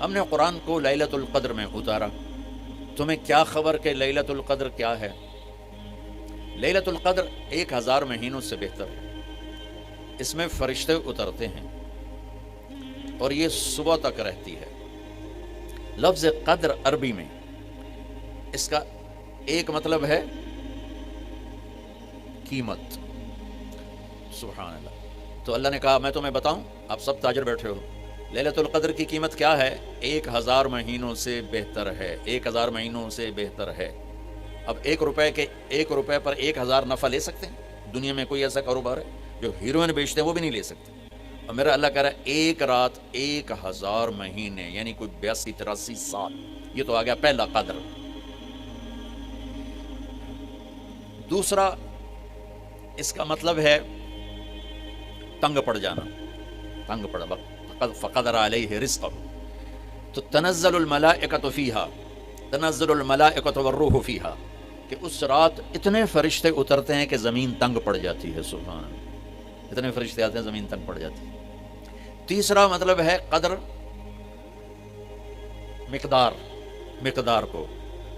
ہم نے قرآن کو لیلۃ القدر میں اتارا. تمہیں کیا خبر کہ لیلۃ القدر کیا ہے؟ لیلۃ القدر 1000 مہینوں سے بہتر ہے. اس میں فرشتے اترتے ہیں اور یہ صبح تک رہتی ہے. لفظ قدر عربی میں اس کا ایک مطلب ہے قیمت. سبحان اللہ. تو اللہ نے کہا میں تمہیں بتاؤں، آپ سب تاجر بیٹھے ہو، لیلۃ القدر کی قیمت کیا ہے؟ 1000 مہینوں سے بہتر ہے. 1000 مہینوں سے بہتر ہے. اب 1 روپے پر 1000 نفع لے سکتے ہیں؟ دنیا میں کوئی ایسا کاروبار ہے؟ جو ہیروئن بیچتے ہیں وہ بھی نہیں لے سکتے. اور میرا اللہ کہہ رہا ہے ایک رات 1000 مہینے، یعنی کوئی 82-83 سال. یہ تو آ گیا پہلا قدر. دوسرا اس کا مطلب ہے تنگ پڑ جانا. تنگ پڑا فقدر علیہ رزقہ. تو تنزل الملائکۃ فیہا، تنزل الملائکۃ والروح فیہا، کہ اس رات اتنے فرشتے اترتے ہیں کہ زمین تنگ پڑ جاتی ہے. سبحان اللہ. اتنے فرشتے آتے ہیں زمین تنگ پڑ جاتی ہے. تیسرا مطلب ہے قدر، مقدار کو.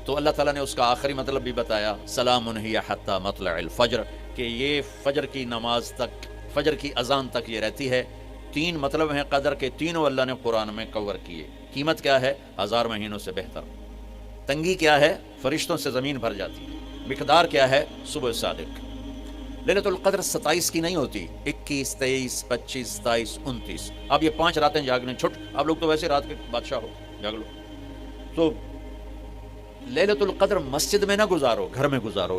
تو اللہ تعالیٰ نے اس کا آخری مطلب بھی بتایا، سلام ہی حتی مطلع الفجر، کہ یہ فجر کی نماز تک، فجر کی اذان تک یہ رہتی ہے. 3 مطلب ہیں قدر کے، تینوں اللہ نے قرآن میں کور کیے. قیمت کیا ہے؟ 1000 مہینوں سے بہتر. تنگی کیا ہے؟ فرشتوں سے زمین بھر جاتی ہے. مقدار کیا ہے؟ صبح صادق. لیلۃ القدر 27 کی نہیں ہوتی، 21، 23، 25، 27، 29. اب یہ 5 راتیں جاگنے چھٹ. آپ لوگ تو ویسے رات کے بادشاہ ہو، جاگ لو. تو لیلۃ القدر مسجد میں نہ گزارو، گھر میں گزارو.